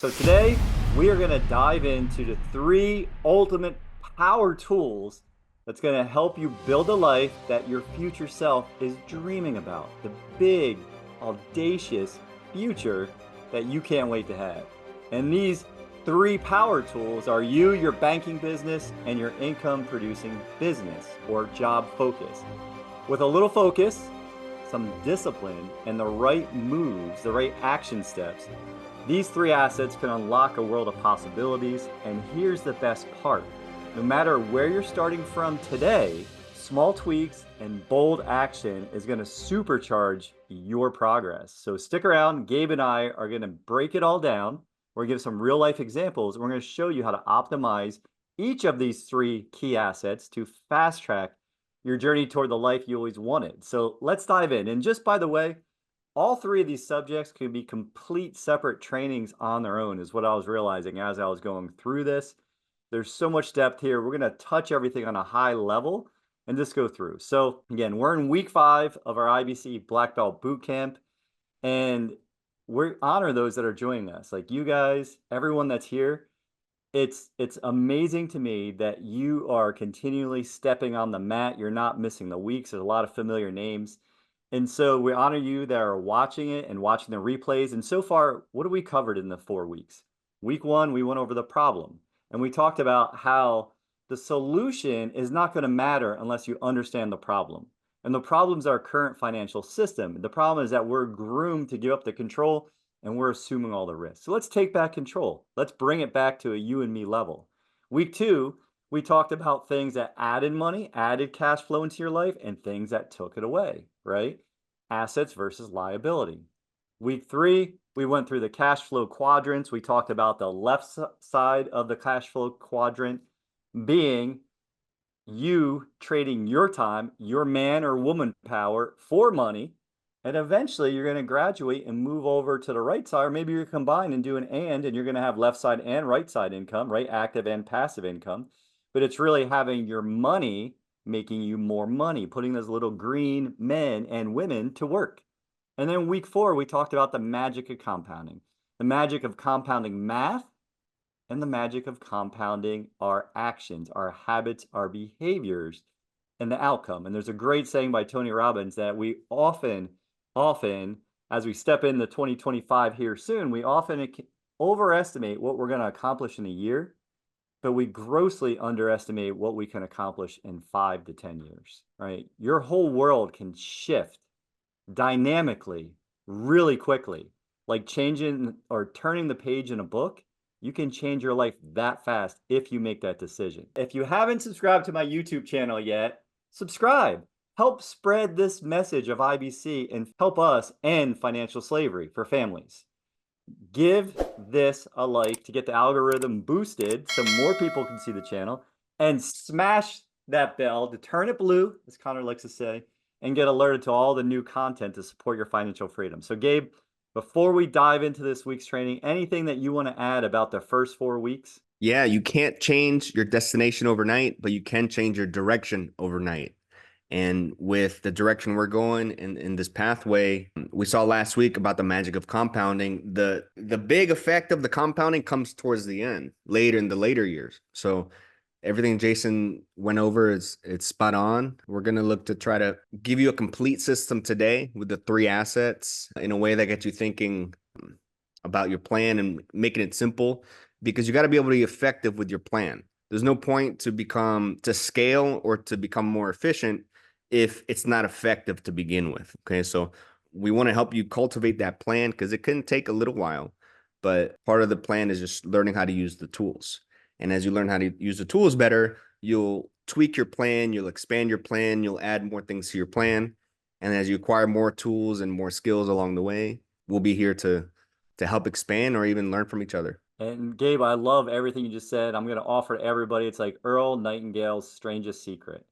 So today we are going to dive into the three ultimate power tools that's going to help you build a life that your future self is dreaming about. The big, audacious future that you can't wait to have. And these three power tools are you, your banking business, and your income producing business or job focus. With a little focus, some discipline, and the right moves, the right action steps, these three assets can unlock a world of possibilities. And here's the best part. No matter where you're starting from today, small tweaks and bold action is going to supercharge your progress. So stick around. Gabe and I are going to break it all down. We're going to give some real life examples. We're going to show you how to optimize each of these three key assets to fast track your journey toward the life you always wanted. So let's dive in. And just by the way, all three of these subjects can be complete separate trainings on their own, is what I was realizing as I was going through this. There's so much depth here. We're going to touch everything on a high level and just go through. So again, we're in week 5 of our IBC Black Belt Bootcamp, and we honor those that are joining us. Like you guys, everyone that's here, it's amazing to me that you are continually stepping on the mat. You're not missing the weeks. There's a lot of familiar names. And so we honor you that are watching it and watching the replays. And so far, what have we covered in the 4 weeks? Week 1, we went over the problem. And we talked about how the solution is not going to matter unless you understand the problem. And the problem is our current financial system. The problem is that we're groomed to give up the control and we're assuming all the risks. So let's take back control. Let's bring it back to a you and me level. Week 2, we talked about things that added money, added cash flow into your life, and things that took it away, right? Assets versus liability. Week 3, we went through the cash flow quadrants. We talked about the left side of the cash flow quadrant being you trading your time, your man or woman power for money. And eventually you're going to graduate and move over to the right side, or maybe you're combined and do an and you're going to have left side and right side income, right? Active and passive income. But it's really having your money making you more money, putting those little green men and women to work. And then week 4, we talked about the magic of compounding, the magic of compounding math, and the magic of compounding our actions, our habits, our behaviors, and the outcome. And there's a great saying by Tony Robbins that we often, as we step into 2025 here soon, we often overestimate what we're going to accomplish in a year, but we grossly underestimate what we can accomplish in 5 to 10 years, right? Your whole world can shift dynamically, really quickly, like changing or turning the page in a book. You can change your life that fast if you make that decision. If you haven't subscribed to my YouTube channel yet, subscribe. Help spread this message of IBC and help us end financial slavery for families. Give this a like to get the algorithm boosted so more people can see the channel, and smash that bell to turn it blue, as Connor likes to say, and get alerted to all the new content to support your financial freedom. So Gabe, before we dive into this week's training, anything that you want to add about the first 4 weeks? Yeah, you can't change your destination overnight, but you can change your direction overnight. And with the direction we're going in this pathway, we saw last week about the magic of compounding. The big effect of the compounding comes towards the end, later in the later years. So everything Jason went over it's spot on. We're going to look to try to give you a complete system today with the 3 assets in a way that gets you thinking about your plan and making it simple, because you got to be able to be effective with your plan. There's no point to scale or to become more efficient if it's not effective to begin with. Okay, so we want to help you cultivate that plan because it can take a little while, but part of the plan is just learning how to use the tools. And as you learn how to use the tools better, you'll tweak your plan, you'll expand your plan, you'll add more things to your plan. And as you acquire more tools and more skills along the way, we'll be here to help expand or even learn from each other. And Gabe, I love everything you just said. I'm going to offer to everybody. It's like Earl Nightingale's strangest secret.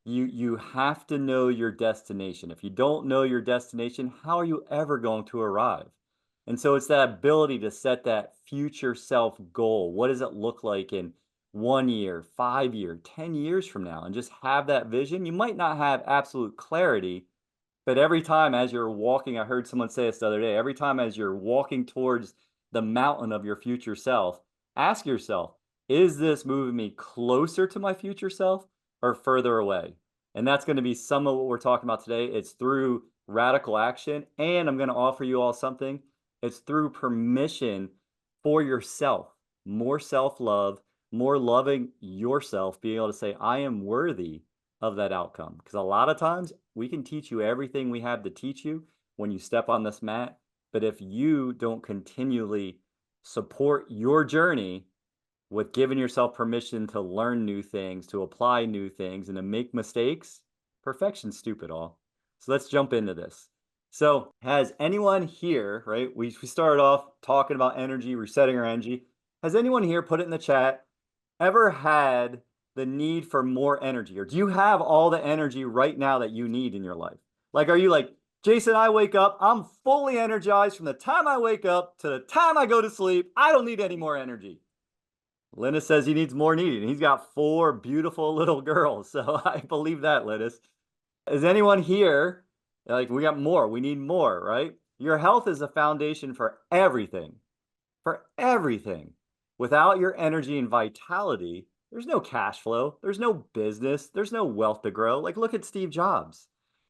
You have to know your destination. If you don't know your destination, how are you ever going to arrive? And so it's that ability to set that future self goal. What does it look like in 1 year, 5 year, 10 years from now? And just have that vision. You might not have absolute clarity, but every time as you're walking, I heard someone say this the other day, every time as you're walking towards the mountain of your future self, ask yourself, is this moving me closer to my future self or further away? And that's going to be some of what we're talking about today. It's through radical action. And I'm going to offer you all something. It's through permission for yourself, more self love, more loving yourself, being able to say, I am worthy of that outcome. Because a lot of times we can teach you everything we have to teach you when you step on this mat. But if you don't continually support your journey with giving yourself permission to learn new things, to apply new things, and to make mistakes, perfection's stupid all. So let's jump into this. So has anyone here, right? We started off talking about energy, resetting our energy. Has anyone here, put it in the chat, ever had the need for more energy? Or do you have all the energy right now that you need in your life? Like, are you like, Jason, I wake up, I'm fully energized from the time I wake up to the time I go to sleep. I don't need any more energy. Linus says he needs more needed. And he's got 4 beautiful little girls. So I believe that, Linus. Is anyone here like, we got more, we need more, right? Your health is a foundation for everything, for everything. Without your energy and vitality, there's no cash flow, there's no business, there's no wealth to grow. Like, look at Steve Jobs.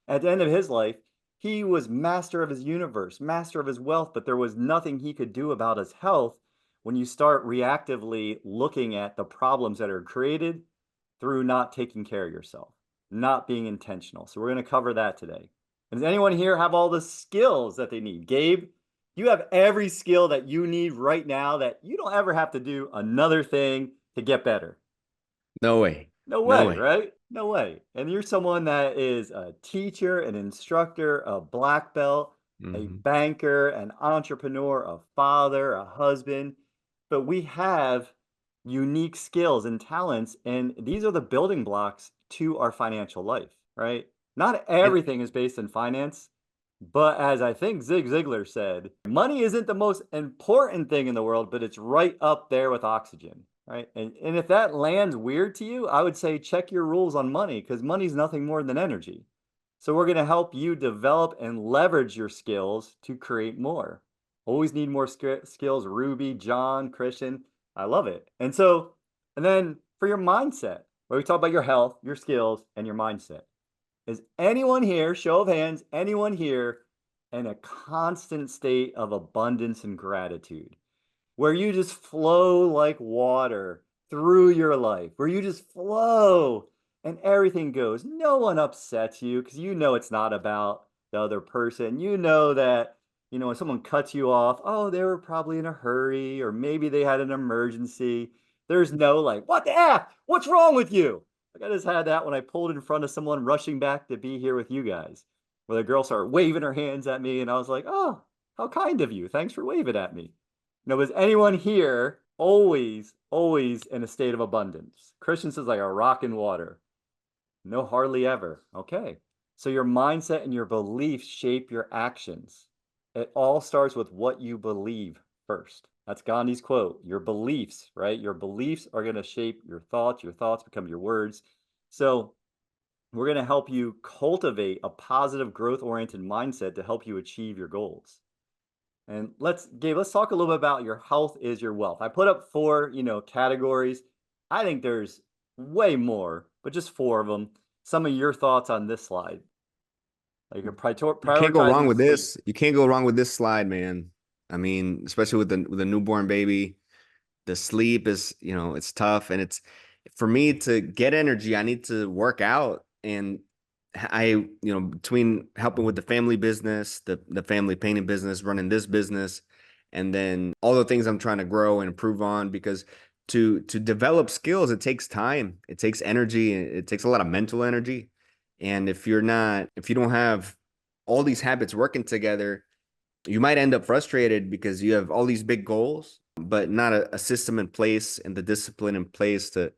At the end of his life, he was master of his universe, master of his wealth, but there was nothing he could do about his health when you start reactively looking at the problems that are created through not taking care of yourself, not being intentional. So we're going to cover that today. Does anyone here have all the skills that they need? Gabe, you have every skill that you need right now that you don't ever have to do another thing to get better. No way. No No way, way. right? No way. And you're someone that is a teacher, an instructor, a black belt, a Hmm. banker, an entrepreneur, a father, a husband. But we have unique skills and talents, and these are the building blocks to our financial life, right? Not And everything is based in finance, but as I think Zig Ziglar said, money isn't the most important thing in the world, but it's right up there with oxygen, right? And if that lands weird to you, I would say check your rules on money because money's nothing more than energy. So we're going to help you develop and leverage your skills to create more. Always need more skills. Ruby, John, Christian, I love it. And then for your mindset, where we talk about your health, your skills, and your mindset. Is anyone here, show of hands, anyone here in a constant state of abundance and gratitude? Where you just flow like water through your life, where you just flow and everything goes. No one upsets you because you know it's not about the other person. You know that, when someone cuts you off, oh, they were probably in a hurry or maybe they had an emergency. There's no like, what the F? What's wrong with you? Like I just had that when I pulled in front of someone rushing back to be here with you guys, where the girl started waving her hands at me and I was like, oh, how kind of you. Thanks for waving at me. Now, was anyone here always in a state of abundance? Christian says like a rock in water. No, hardly ever. Okay. So your mindset and your beliefs shape your actions. It all starts with what you believe first. That's Gandhi's quote. Your beliefs, right? Your beliefs are going to shape your thoughts become your words. So we're going to help you cultivate a positive growth-oriented mindset to help you achieve your goals. And Gabe, let's talk a little bit about your health is your wealth. I put up 4, categories. I think there's way more, but just 4 of them. Some of your thoughts on this slide. Like you're You can't go wrong prioritizing with sleep. this. You can't go wrong with this slide, man. I mean, especially with the newborn baby, the sleep is, it's tough. And it's for me to get energy, I need to work out. And between helping with the family business, the family painting business, running this business, and then all the things I'm trying to grow and improve on, because to develop skills, it takes time, it takes energy, it takes a lot of mental energy. And if you don't have all these habits working together, you might end up frustrated because you have all these big goals, but not a system in place and the discipline in place to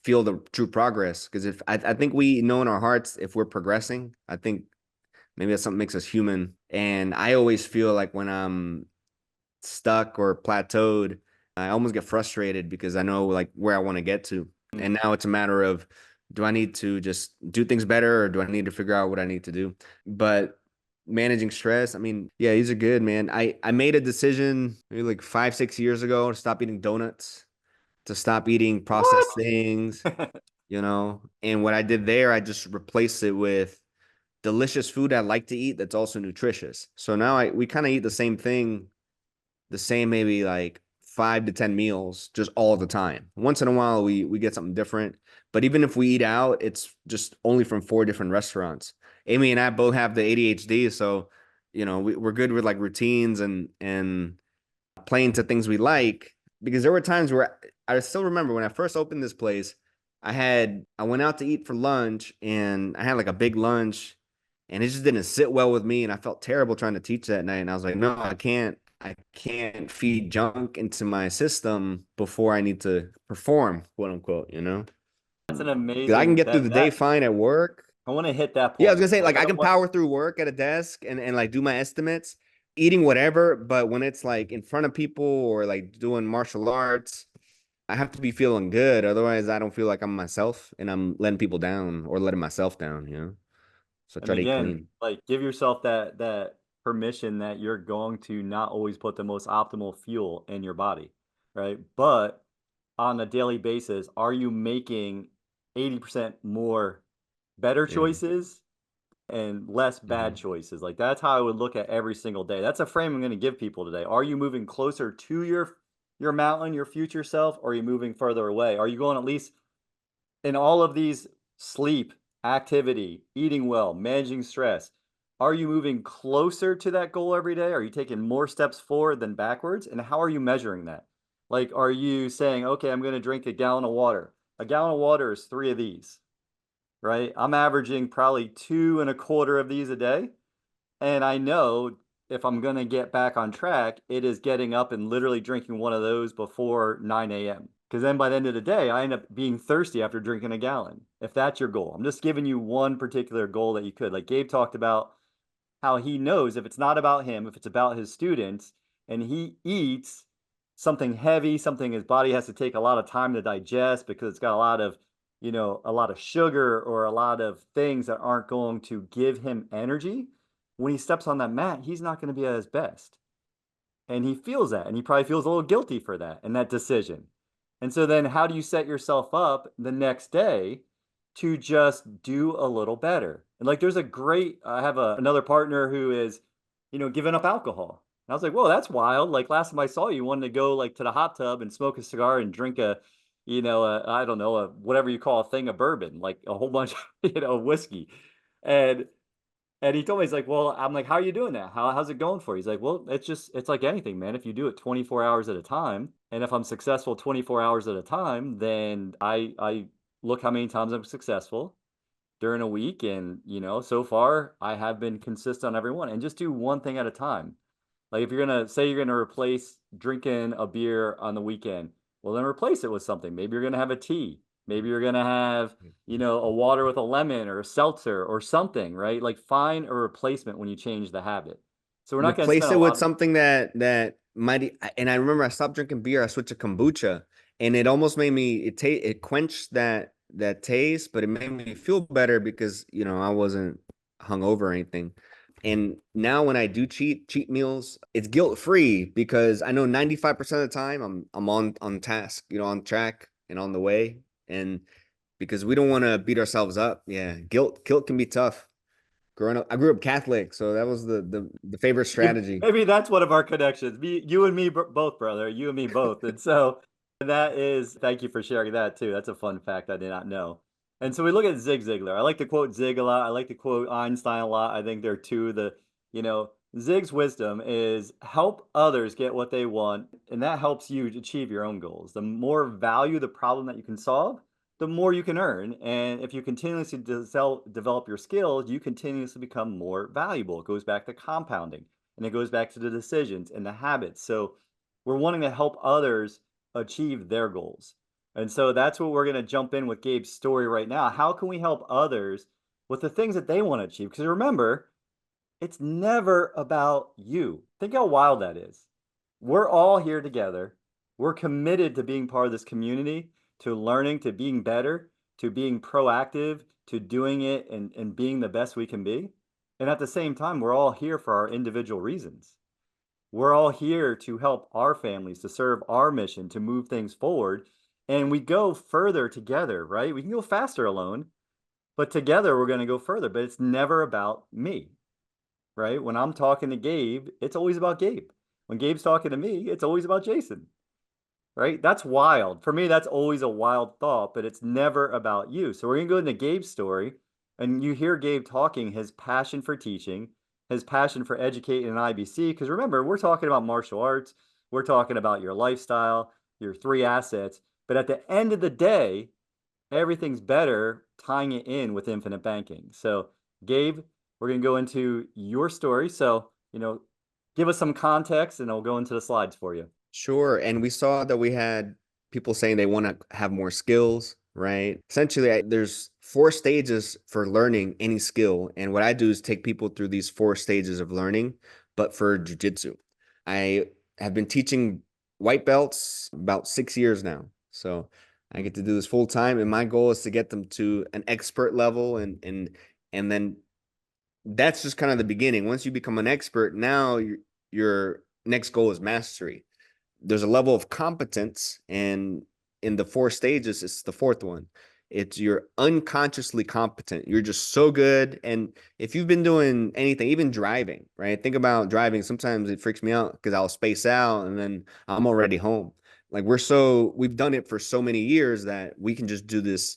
feel the true progress. Because if I think we know in our hearts if we're progressing, I think maybe that's something that makes us human. And I always feel like when I'm stuck or plateaued, I almost get frustrated because I know like where I want to get to. And now it's a matter of, do I need to just do things better or do I need to figure out what I need to do? But managing stress. I mean, yeah, these are good, man. I made a decision maybe like 5, 6 years ago to stop eating donuts, to stop eating processed What? things, you know. And what I did there, I just replaced it with delicious food I like to eat that's also nutritious. So now we kind of eat the same thing, the same maybe like 5 to 10 meals just all the time. Once in a while we get something different. But even if we eat out, it's just only from 4 different restaurants. Amy and I both have the ADHD, so we're good with like routines and playing to things we like. Because there were times where I still remember when I first opened this place, I went out to eat for lunch and I had like a big lunch and it just didn't sit well with me and I felt terrible trying to teach that night and I was like, no, I can't feed junk into my system before I need to perform, quote unquote, you know? That's an Because I can amazing get through the day fine at work. I want to hit that Yeah, I was point. gonna say, Like like, I I don't can want power through work at a desk and like do my estimates, eating whatever, but when it's like in front of people or like doing martial arts, I have to be feeling good. Otherwise, I don't feel like I'm myself and I'm letting people down or letting myself down, you know? So I and try to eat again, clean. like give yourself that permission that you're going to not always put the most optimal fuel in your body, right? But on a daily basis, are you making 80% more better Yeah. choices and less bad Hmm. choices? Like that's how I would look at every single day. That's a frame I'm going to give people today. Are you moving closer to your mountain, your future self, or are you moving further away? Are you going at least in all of these sleep, activity, eating well, managing stress, are you moving closer to that goal every day? Are you taking more steps forward than backwards? And how are you measuring that? Like, are you saying, okay, I'm going to drink a gallon of water? A gallon of water is three of these, right? I'm averaging probably two and a quarter of these a day. And I know if I'm going to get back on track, it is getting up and literally drinking one of those before 9 a.m. Because then by the end of the day, I end up being thirsty after drinking a gallon. If that's your goal, I'm just giving you one particular goal that you could. Like Gabe talked about how he knows if it's not about him, if it's about his students, and he eats something heavy, something his body has to take a lot of time to digest because it's got a lot of sugar or a lot of things that aren't going to give him energy. When he steps on that mat, he's not going to be at his best. And he feels that, and he probably feels a little guilty for that and that decision. And so then how do you set yourself up the next day to just do a little better? And like there's a great I have another partner who is, giving up alcohol. And I was like, whoa, that's wild. Like last time I saw you, you wanted to go like to the hot tub and smoke a cigar and drink I don't know, whatever you call a thing of bourbon, like a whole bunch of, whiskey. And he told me, he's like, well, I'm like, how are you doing that? How's it going for you? He's like, well, it's like anything, man. If you do it 24 hours at a time, and if I'm successful 24 hours at a time, then I look how many times I'm successful during a week. And, so far I have been consistent on every one and just do one thing at a time. Like if you're gonna say you're gonna replace drinking a beer on the weekend, well then replace it with something. Maybe you're gonna have a tea. Maybe you're gonna have, a water with a lemon or a seltzer or something, right? Like find a replacement when you change the habit. So we're not gonna Replace spend a it with lot of something that might. And I remember I stopped drinking beer. I switched to kombucha, and it almost made me it quenched that taste, but it made me feel better because I wasn't hungover or anything. And now when I do cheat meals, it's guilt free because I know 95% of the time I'm on task, on track and on the way. And because we don't want to beat ourselves up. Yeah, guilt can be tough. Growing up, I grew up Catholic, so that was the favorite strategy. maybe that's one of our connections. You and me both, brother. You and me both. And so that is, thank you for sharing that too. That's a fun fact I did not know. And so we look at Zig Ziglar. I like to quote Zig a lot. I like to quote Einstein a lot. I think they're two of the, Zig's wisdom is help others get what they want, and that helps you achieve your own goals. The more value the problem that you can solve, the more you can earn. And if you continuously develop your skills, you continuously become more valuable. It goes back to compounding and it goes back to the decisions and the habits. So we're wanting to help others achieve their goals. And so that's what we're going to jump in with Gabe's story right now. How can we help others with the things that they want to achieve? Because remember, it's never about you. Think how wild that is. We're all here together. We're committed to being part of this community, to learning, to being better, to being proactive, to doing it and being the best we can be. And at the same time, we're all here for our individual reasons. We're all here to help our families, to serve our mission, to move things forward. And we go further together, right? We can go faster alone, but together we're going to go further. But it's never about me, right? When I'm talking to Gabe, it's always about Gabe. When Gabe's talking to me, it's always about Jason, right? That's wild. For me, that's always a wild thought, but it's never about you. So we're going to go into Gabe's story, and you hear Gabe talking his passion for teaching, his passion for educating in IBC. Because remember, we're talking about martial arts, we're talking about your lifestyle, your three assets. But at the end of the day, everything's better tying it in with infinite banking. So, Gabe, we're going to go into your story. So, give us some context and I'll go into the slides for you. Sure. And we saw that we had people saying they want to have more skills, right? Essentially, there's 4 stages for learning any skill. And what I do is take people through these 4 stages of learning, but for jujitsu. I have been teaching white belts about 6 years now. So I get to do this full time. And my goal is to get them to an expert level, and then that's just kind of the beginning. Once you become an expert, now your next goal is mastery. There's a level of competence, and in the 4 stages, it's the fourth one. It's you're unconsciously competent. You're just so good. And if you've been doing anything, even driving, right? Think about driving. Sometimes it freaks me out because I'll space out and then I'm already home. Like we've done it for so many years that we can just do this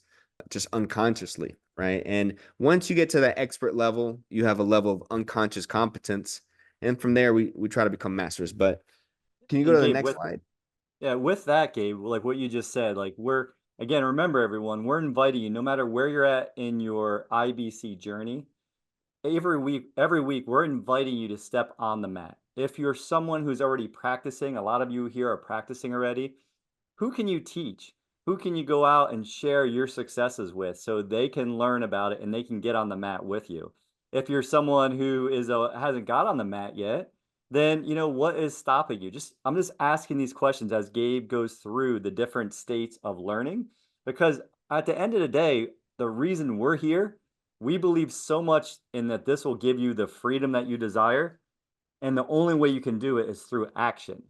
just unconsciously, right? And once you get to that expert level, you have a level of unconscious competence. And from there, we try to become masters. But can you go And to the Gabe, next with slide? yeah, with that, Gabe, like what you just said, like we're again, remember everyone, we're inviting you, no matter where you're at in your IBC journey, every week we're inviting you to step on the mat. If you're someone who's already practicing, a lot of you here are practicing already, who can you teach? Who can you go out and share your successes with so they can learn about it and they can get on the mat with you? If you're someone who hasn't got on the mat yet, then what is stopping you? I'm just asking these questions as Gabe goes through the different states of learning, because at the end of the day, the reason we're here, we believe so much in that this will give you the freedom that you desire, and the only way you can do it is through action,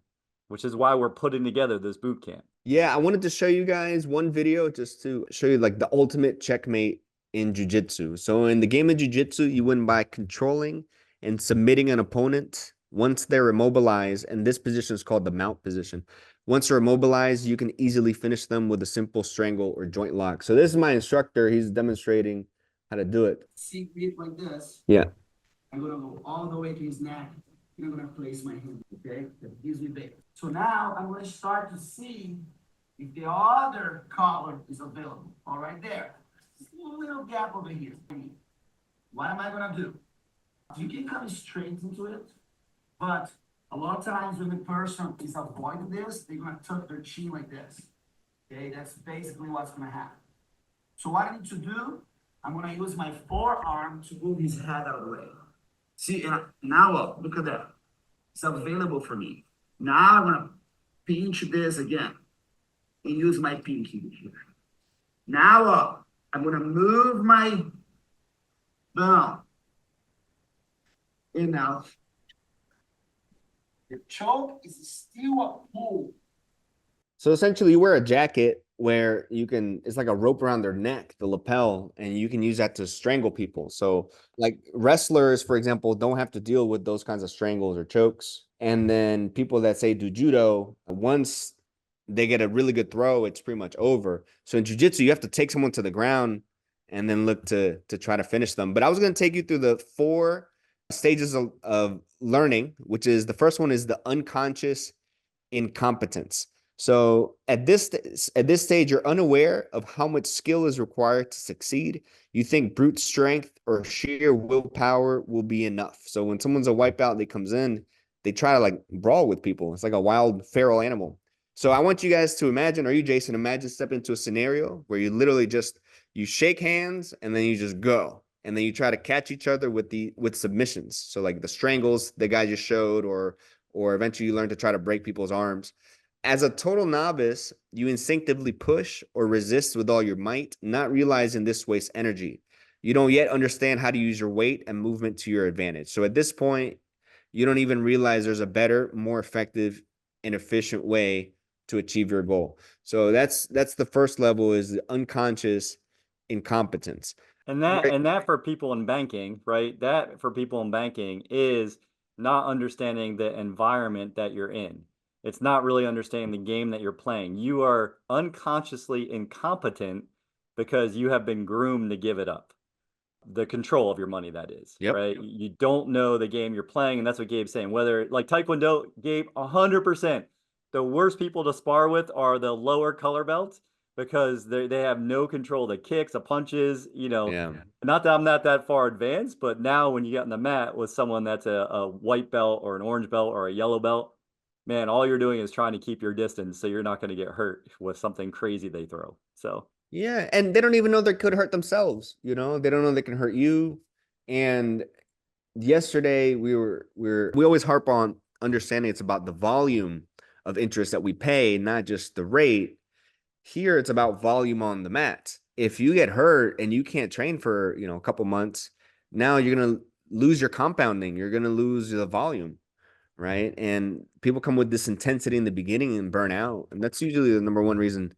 which is why we're putting together this boot camp. Yeah, I wanted to show you guys one video just to show you like the ultimate checkmate in jujitsu. So in the game of jujitsu, you win by controlling and submitting an opponent once they're immobilized, and this position is called the mount position. Once they're immobilized, you can easily finish them with a simple strangle or joint lock. So this is my instructor. He's demonstrating how to do it. See grip like this. Yeah. I'm gonna go all the way to his neck. And I'm gonna place my hand, okay? That gives me big. So now I'm gonna start to see if the other collar is available. All right, there. Just a little gap over here. What am I gonna do? You can come straight into it, but a lot of times when the person is avoiding this, they're gonna tuck their chin like this. Okay, that's basically what's gonna happen. So what I need to do, I'm gonna use my forearm to move his head out of the way. See, and now look at that. It's available for me. Now I'm gonna pinch this again and use my pinky here. Now I'm gonna move my thumb. And now the choke is still a pull. So essentially, you wear a jacket where it's like a rope around their neck, the lapel, and you can use that to strangle people. So, like wrestlers, for example, don't have to deal with those kinds of strangles or chokes. And then people that say do judo, once they get a really good throw, it's pretty much over. So in jiu-jitsu, you have to take someone to the ground and then look to try to finish them. But I was going to take you through the 4 stages of learning, which is the first one is the unconscious incompetence. So at this stage, you're unaware of how much skill is required to succeed. You think brute strength or sheer willpower will be enough. So when someone's a wipeout that comes in, they try to like brawl with people. It's like a wild feral animal. So I want you guys to imagine, or you, Jason, imagine step into a scenario where you literally you shake hands and then you just go. And then you try to catch each other with submissions. So like the strangles the guy just showed, or eventually you learn to try to break people's arms. As a total novice, you instinctively push or resist with all your might, not realizing this wastes energy. You don't yet understand how to use your weight and movement to your advantage. So at this point, you don't even realize there's a better, more effective and efficient way to achieve your goal. So that's the first level, is the unconscious incompetence. And that for people in banking, right? That for people in banking is not understanding the environment that you're in. It's not really understanding the game that you're playing. You are unconsciously incompetent because you have been groomed to give it up. The control of your money, that is, Yep. right? You don't know the game you're playing, and that's what Gabe's saying. Whether like Taekwondo, Gabe, 100%. The worst people to spar with are the lower color belts because they have no control. The kicks, the punches, Yeah. not that I'm not that far advanced, but now when you get on the mat with someone that's a white belt or an orange belt or a yellow belt, man, all you're doing is trying to keep your distance so you're not going to get hurt with something crazy they throw. So Yeah, and they don't even know they could hurt themselves, you know? They don't know they can hurt you. And yesterday we always harp on understanding it's about the volume of interest that we pay, not just the rate. Here it's about volume on the mat. If you get hurt and you can't train for, a couple months, now you're going to lose your compounding. You're going to lose the volume, right? And people come with this intensity in the beginning and burn out. And that's usually the number one reason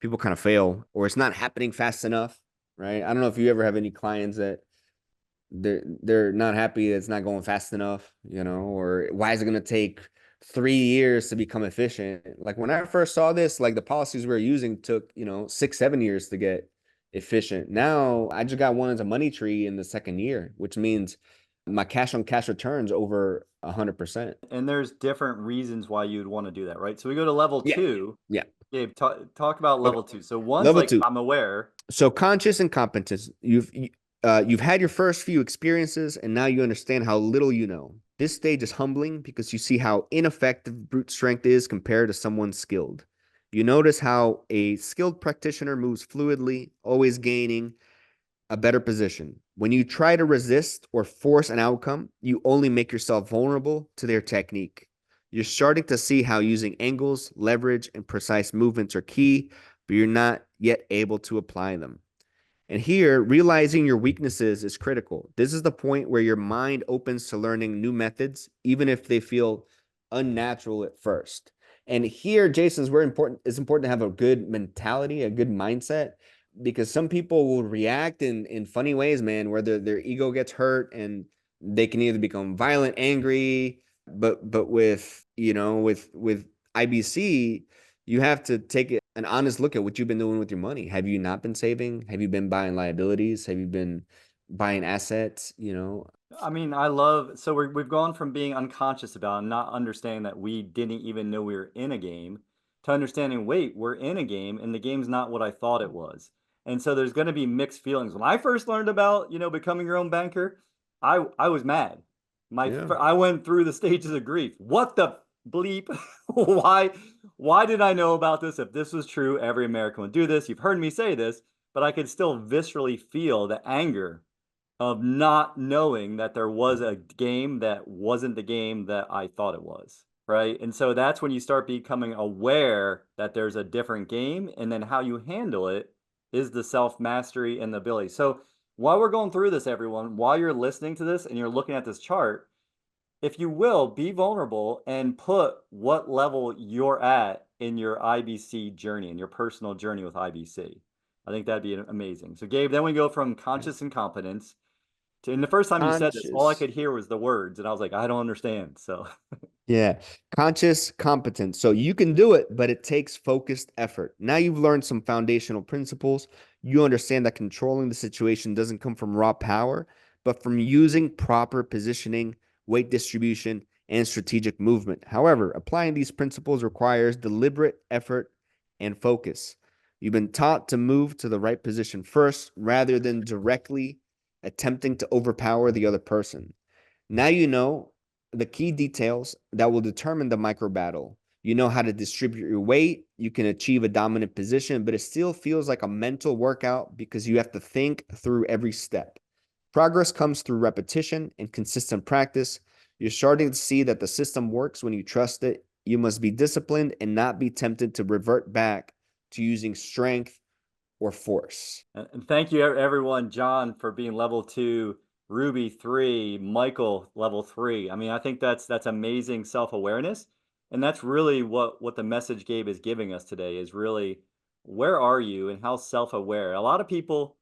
people kind of fail, or it's not happening fast enough, right? I don't know if you ever have any clients that they're not happy it's not going fast enough, or why is it going to take 3 years to become efficient? Like when I first saw this, like the policies we were using took 6-7 years to get efficient. Now I just got one as a money tree in the second year, which means my cash on cash returns over 100%. and there's different reasons why you'd want to do that, right? So we go to level Yeah. two. Yeah. Gabe, talk about Okay. level two. So one's Level like, two. I'm aware. So conscious incompetence. You've had your first few experiences, and now you understand how little you know. This stage is humbling because you see how ineffective brute strength is compared to someone skilled. You notice how a skilled practitioner moves fluidly, always gaining a better position. When you try to resist or force an outcome, you only make yourself vulnerable to their technique. You're starting to see how using angles, leverage, and precise movements are key, but you're not yet able to apply them. And here, realizing your weaknesses is critical. This is the point where your mind opens to learning new methods, even if they feel unnatural at first. And here, Jason, is where it's important to have a good mentality, a good mindset, because some people will react in funny ways, man, where their ego gets hurt and they can either become violent, angry, but with IBC, you have to take an honest look at what you've been doing with your money. Have you not been saving? Have you been buying liabilities? Have you been buying assets? I mean, I love, so we've gone from being unconscious about and not understanding that we didn't even know we were in a game to understanding, wait, we're in a game and the game's not what I thought it was. And so there's going to be mixed feelings. When I first learned about, becoming your own banker, I was mad. Yeah. I went through the stages of grief. What the bleep? Why why did I know about this? If this was true, every American would do this. You've heard me say this, but I could still viscerally feel the anger of not knowing that there was a game that wasn't the game that I thought it was. Right. And so that's when you start becoming aware that there's a different game. And then how you handle it is the self mastery and the ability. So while we're going through this, everyone, while you're listening to this and you're looking at this chart, if you will, be vulnerable and put what level you're at in your IBC journey, in your personal journey with IBC. I think that'd be amazing. So, Gabe, then we go from conscious incompetence and the first time you said this, all I Conscious. could hear was the words, and I was like, I don't understand. So, Yeah. Conscious competence. So you can do it, but it takes focused effort. Now you've learned some foundational principles. You understand that controlling the situation doesn't come from raw power, but from using proper positioning, weight distribution, and strategic movement. However, applying these principles requires deliberate effort and focus. You've been taught to move to the right position first rather than directly attempting to overpower the other person. Now you know the key details that will determine the micro battle. You know how to distribute your weight. You can achieve a dominant position, but it still feels like a mental workout because you have to think through every step. Progress comes through repetition and consistent practice. You're starting to see that the system works when you trust it. You must be disciplined and not be tempted to revert back to using strength or force. And thank you everyone, John, for being level 2, Ruby 3, Michael level 3. I mean, I think that's amazing self-awareness. And that's really what the message Gabe is giving us today is really where are you and how self-aware. A lot of people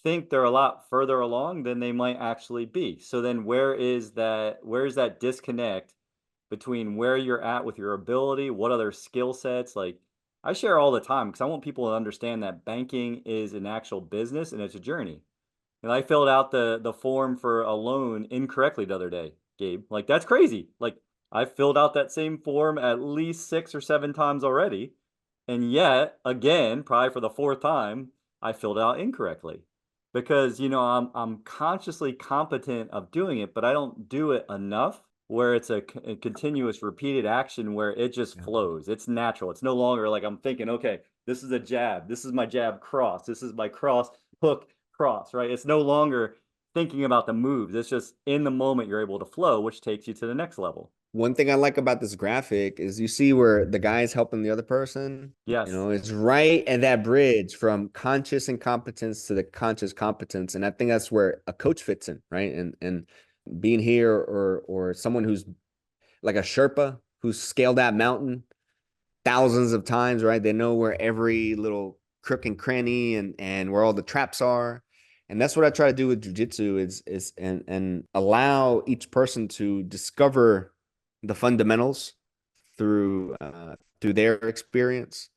think they're a lot further along than they might actually be. So then where is that disconnect between where you're at with your ability, what other skill sets? Like I share all the time because I want people to understand that banking is an actual business and it's a journey. And I filled out the form for a loan incorrectly the other day, Gabe. Like that's crazy. Like I filled out that same form at least 6 or 7 times already. And yet, again, probably for the fourth time, I filled it out incorrectly. Because, I'm consciously competent of doing it, but I don't do it enough where it's a continuous repeated action where it just Yeah. flows. It's natural. It's no longer like I'm thinking, okay, this is a jab. This is my jab cross. This is my cross hook cross, right? It's no longer thinking about the moves. It's just in the moment you're able to flow, which takes you to the next level. One thing I like about this graphic is you see where the guy is helping the other person. Yes. It's right at that bridge from conscious incompetence to the conscious competence. And I think that's where a coach fits in, right? And being here or someone who's like a Sherpa who's scaled that mountain thousands of times, right? They know where every little crook and cranny and where all the traps are. And that's what I try to do with jujitsu is and allow each person to discover the fundamentals through their experience.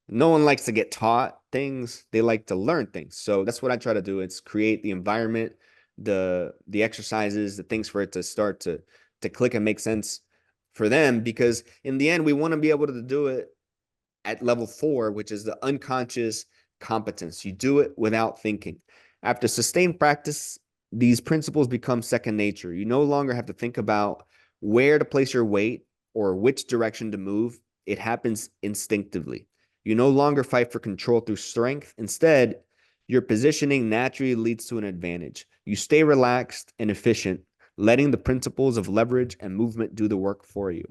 No one likes to get taught things. They like to learn things. So that's what I try to do. It's create the environment, the exercises, the things for it to start to click and make sense for them, because in the end we want to be able to do it at level 4, which is the unconscious competence. You do it without thinking. After sustained practice, these principles become second nature. You no longer have to think about where to place your weight or which direction to move. It happens instinctively. You no longer fight for control through strength. Instead, your positioning naturally leads to an advantage. You stay relaxed and efficient, letting the principles of leverage and movement do the work for you.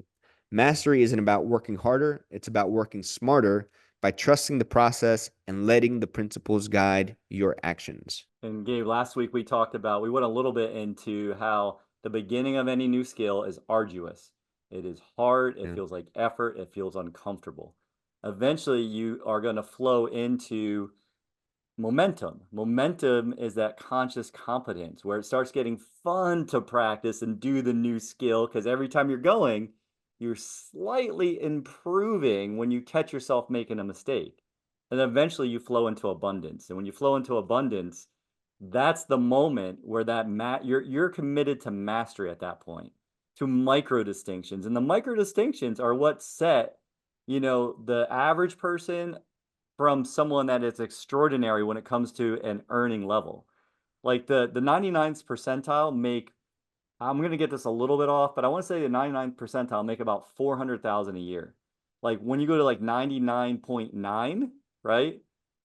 Mastery isn't about working harder, it's about working smarter by trusting the process and letting the principles guide your actions. And Gabe, last week we went a little bit into how the beginning of any new skill is arduous. It is hard, it Yeah. feels like effort, it feels uncomfortable. Eventually, you are going to flow into momentum. Momentum is that conscious competence where it starts getting fun to practice and do the new skill because every time you're going, you're slightly improving when you catch yourself making a mistake. And eventually you flow into abundance. And when you flow into abundance, that's the moment where you're committed to mastery at that point, to micro distinctions. And the micro distinctions are what set, the average person from someone that is extraordinary when it comes to an earning level. Like the 99th percentile make, I'm going to get this a little bit off, but I want to say the 99th percentile make about 400,000 a year. Like when you go to like 99.9, right?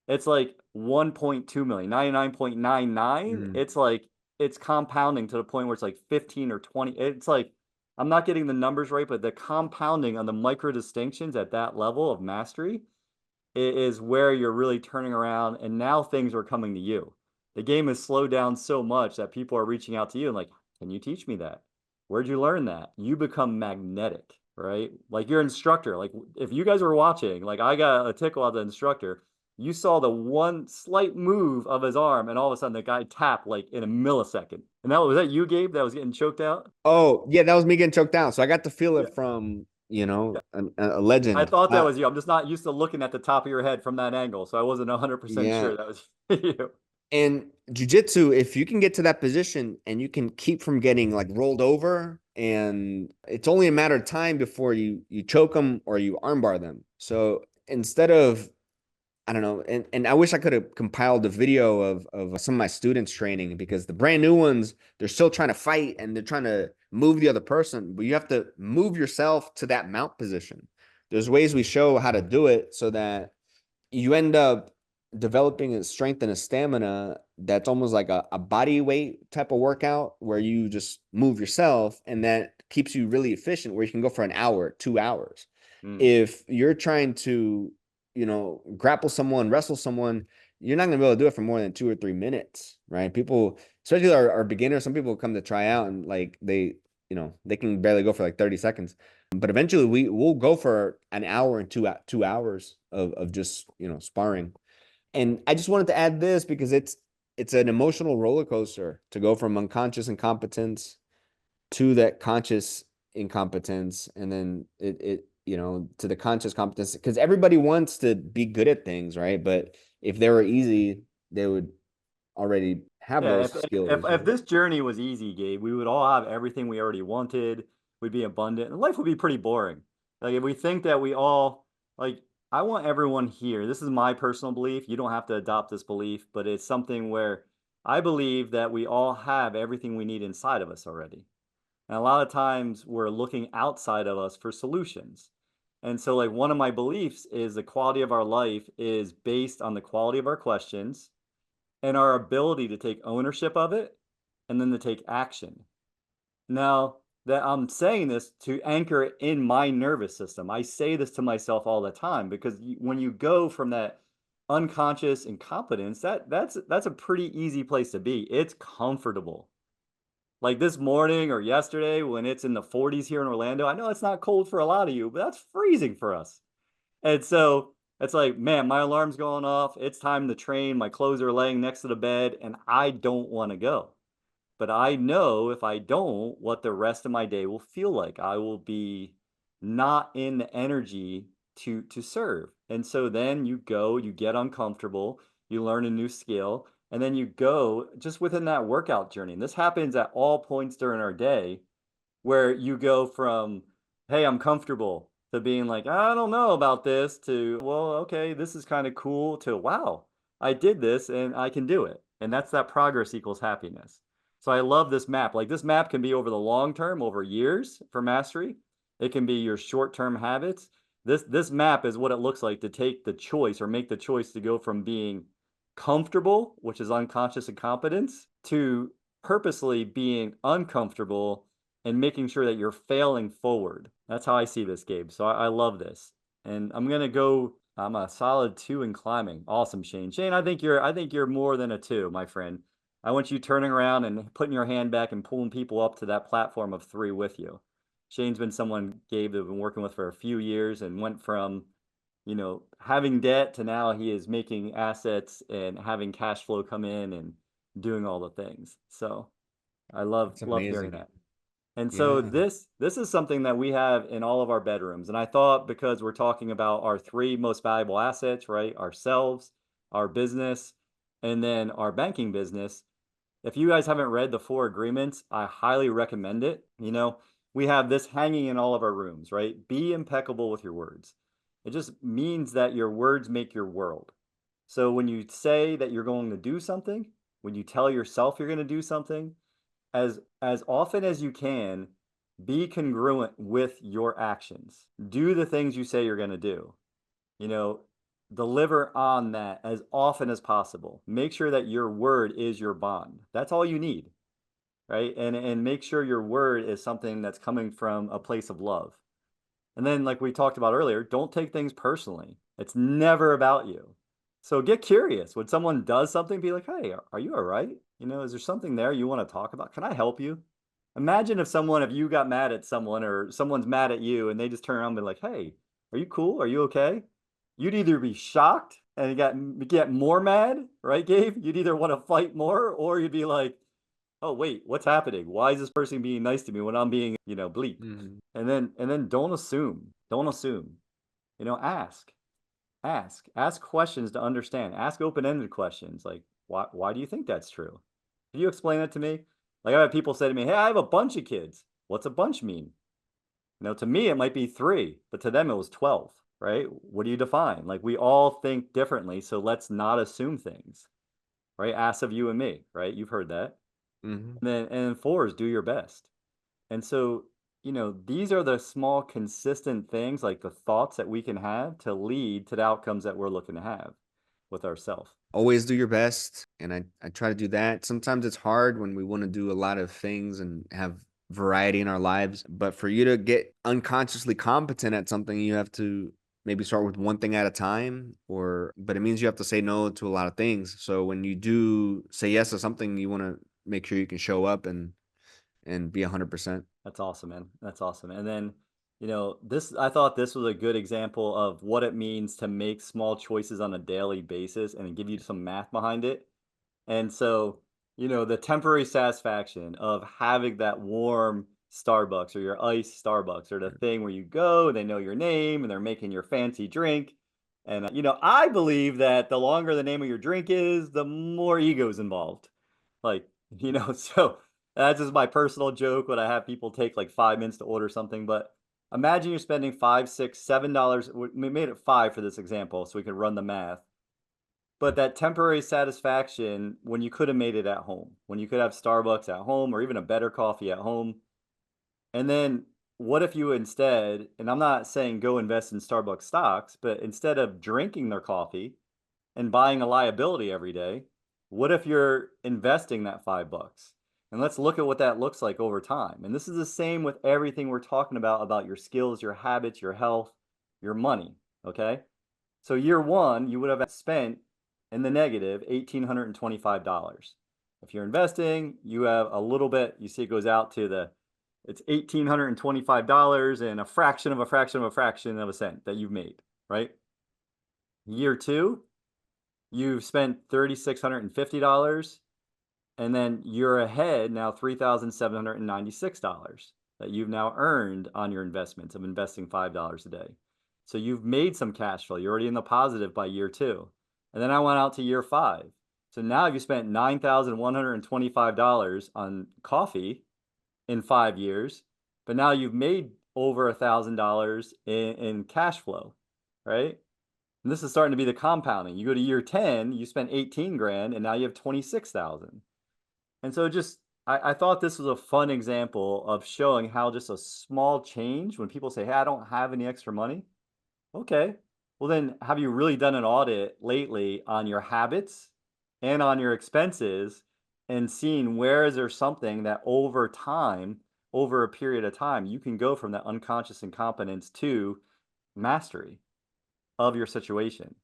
It's like 1.2 million. 99.99, Mm. it's like it's compounding to the point where it's like 15 or 20. It's like I'm not getting the numbers right, but the compounding on the micro distinctions at that level of mastery is where you're really turning around and now things are coming to you. The game has slowed down so much that people are reaching out to you and like, can you teach me that? Where'd you learn that? You become magnetic, right? Like your instructor, like if you guys were watching, like I got a tickle out of the instructor, you saw the one slight move of his arm and all of a sudden the guy tapped like in a millisecond. And that was that you, Gabe, that was getting choked out? Oh, yeah, that was me getting choked down. So I got to feel Yeah. it from, Yeah. a I legend. thought that was you. I'm just not used to looking at the top of your head from that angle. So I wasn't 100% Yeah. sure that was you. And jujitsu, if you can get to that position and you can keep from getting like rolled over, and it's only a matter of time before you choke them or you armbar them. So instead of, I don't know, and I wish I could have compiled a video of some of my students training, because the brand new ones, they're still trying to fight and they're trying to move the other person, but you have to move yourself to that mount position. There's ways we show how to do it so that you end up developing a strength and a stamina that's almost like a body weight type of workout where you just move yourself, and that keeps you really efficient where you can go for an hour, 2 hours. Mm. If you're trying to, grapple someone, wrestle someone, you're not going to be able to do it for more than 2 or 3 minutes, right? People, especially our beginners, some people come to try out and like they can barely go for like 30 seconds. But eventually we'll go for an hour and 2 hours of just, sparring. And I just wanted to add this because it's an emotional roller coaster to go from unconscious incompetence to that conscious incompetence, and then to the conscious competence, because everybody wants to be good at things, right? But if they were easy, they would already have Yeah, those skills. if this journey was easy, Gabe, we would all have everything we already wanted. We'd be abundant, and life would be pretty boring. Like if we think that we all like, I want everyone here. This is my personal belief. You don't have to adopt this belief, but it's something where I believe that we all have everything we need inside of us already. And a lot of times we're looking outside of us for solutions. And so, like, one of my beliefs is the quality of our life is based on the quality of our questions and our ability to take ownership of it and then to take action. Now, that I'm saying this to anchor it in my nervous system, I say this to myself all the time because when you go from that unconscious incompetence, that's a pretty easy place to be. It's comfortable. Like this morning or yesterday when it's in the 40s here in Orlando, I know it's not cold for a lot of you, but that's freezing for us. And so it's like, man, my alarm's going off. It's time to train. My clothes are laying next to the bed, and I don't want to go. But I know if I don't, what the rest of my day will feel like. I will be not in the energy to serve. And so then you go, you get uncomfortable, you learn a new skill, and then you go just within that workout journey. And this happens at all points during our day where you go from, hey, I'm comfortable, to being like, I don't know about this, to, well, okay, this is kind of cool, to, wow, I did this and I can do it. And that's that progress equals happiness. So I love this map. Like this map can be over the long term, over years for mastery. It can be your short-term habits. This map is what it looks like to take the choice or make the choice to go from being comfortable, which is unconscious incompetence, to purposely being uncomfortable and making sure that you're failing forward. That's how I see this, Gabe. So I love this. And I'm a solid 2 in climbing. Awesome, Shane. Shane, I think you're more than a 2, my friend. I want you turning around and putting your hand back and pulling people up to that platform of 3 with you. Shane's been someone, Gabe, that I've been working with for a few years and went from, having debt to now he is making assets and having cash flow come in and doing all the things. So I It's love hearing amazing. that. And so Yeah. this is something that we have in all of our bedrooms. And I thought, because we're talking about our 3 most valuable assets, right? Ourselves, our business, and then our banking business. If you guys haven't read the 4 agreements, I highly recommend it. We have this hanging in all of our rooms, right? Be impeccable with your words. It just means that your words make your world. So when you say that you're going to do something, when you tell yourself you're going to do something, as often as you can, be congruent with your actions. Do the things you say you're going to do. You know, deliver on that as often as possible. Make sure that your word is your bond. That's all you need, right? And make sure your word is something that's coming from a place of love. And then, like we talked about earlier, don't take things personally. It's never about you. So get curious. When someone does something, be like, hey, are you all right? Is there something there you want to talk about? Can I help you? Imagine if you got mad at someone or someone's mad at you and they just turn around and be like, hey, are you cool? Are you okay? You'd either be shocked and get more mad, right, Gabe? You'd either want to fight more or you'd be like, oh, wait, what's happening? Why is this person being nice to me when I'm being, bleep? Mhm. And then don't assume. Don't assume. Ask. Ask questions to understand. Ask open-ended questions like, why do you think that's true? Can you explain that to me? Like I have people say to me, hey, I have a bunch of kids. What's a bunch mean? To me, it might be 3, but to them it was 12, right? What do you define? Like we all think differently, so let's not assume things, right? Ask of you and me, right? You've heard that. Mhm. And then 4 is do your best. And so, these are the small, consistent things, like the thoughts that we can have to lead to the outcomes that we're looking to have with ourselves. Always do your best, and I try to do that. Sometimes it's hard when we want to do a lot of things and have variety in our lives, but for you to get unconsciously competent at something, you have to maybe start with one thing at a time, but it means you have to say no to a lot of things. So when you do say yes to something, you want to make sure you can show up and be 100%. That's awesome, man. That's awesome. And then, I thought this was a good example of what it means to make small choices on a daily basis and give you some math behind it. And so, the temporary satisfaction of having that warm Starbucks or your iced Starbucks or the thing where you go, they know your name and they're making your fancy drink. And, I believe that the longer the name of your drink is, the more ego's involved. Like, so that's just my personal joke when I have people take like 5 minutes to order something. But imagine you're spending $5, $6, $7. We made it five for this example so we could run the math. But that temporary satisfaction when you could have made it at home, when you could have Starbucks at home or even a better coffee at home. And then what if you instead, and I'm not saying go invest in Starbucks stocks, but instead of drinking their coffee and buying a liability every day, what if you're investing that $5? And let's look at what that looks like over time. And this is the same with everything we're talking about your skills, your habits, your health, your money. Okay. So year one, you would have spent in the negative $1,825. If you're investing, you have a little bit, you see it goes out to it's $1,825 and a fraction of a fraction of a fraction of a cent that you've made, right? Year two, you've spent $3,650 and then you're ahead now $3,796 that you've now earned on your investments of investing $5 a day. So you've made some cash flow. You're already in the positive by year two. And then I went out to year five. So now you spent $9,125 on coffee in 5 years, but now you've made over $1,000 in cash flow, right? And this is starting to be the compounding. You go to year 10, you spent 18 grand and now you have 26,000. And so I thought this was a fun example of showing how just a small change, when people say, hey, I don't have any extra money. Okay. Well, then have you really done an audit lately on your habits and on your expenses and seen where is there something that over time, over a period of time, you can go from that unconscious incompetence to mastery of your situation,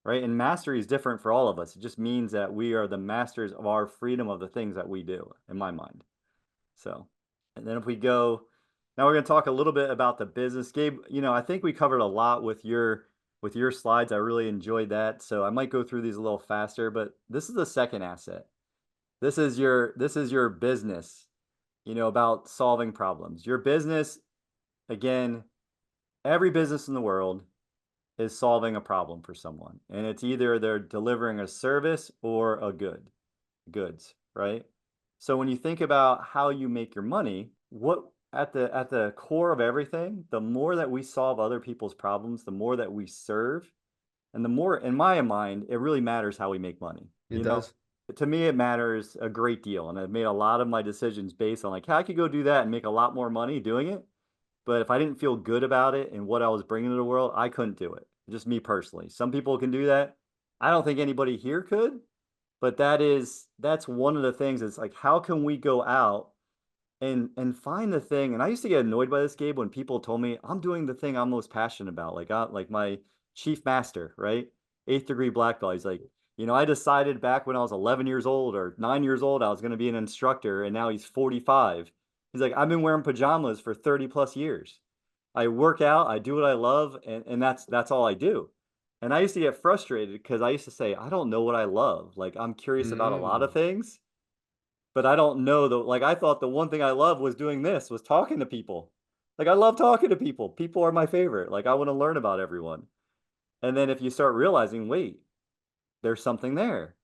right? And mastery is different for all of us. It just means that we are the masters of our freedom of the things that we do, in my mind. So, and then if we go, now we're going to talk a little bit about the business. Gabe, I think we covered a lot with your slides. I really enjoyed that. So I might go through these a little faster, but this is the second asset. This is your business, about solving problems. Your business, again, every business in the world is solving a problem for someone. And it's either they're delivering a service or a goods, right? So when you think about how you make your money, what at the core of everything, the more that we solve other people's problems, the more that we serve, and the more, in my mind, it really matters how we make money. It does. To me, it matters a great deal. And I've made a lot of my decisions based on like, how I could go do that and make a lot more money doing it. But if I didn't feel good about it and what I was bringing to the world, I couldn't do it. Just me personally. Some people can do that. I don't think anybody here could, but that's one of the things. It's like, how can we go out and find the thing? And I used to get annoyed by this, Gabe, when people told me I'm doing the thing I'm most passionate about. Like my chief master, right? 8th degree black belt. He's like, I decided back when I was 11 years old or 9 years old, I was going to be an instructor, and now he's 45. He's like, I've been wearing pajamas for 30 plus years. I work out, I do what I love, and that's all I do. And I used to get frustrated because I used to say, I don't know what I love. Like, I'm curious about a lot of things, but I don't know like I thought the one thing I love was doing this, was talking to people. Like, I love talking to people. People are my favorite. Like, I want to learn about everyone. And then if you start realizing, wait, there's something there.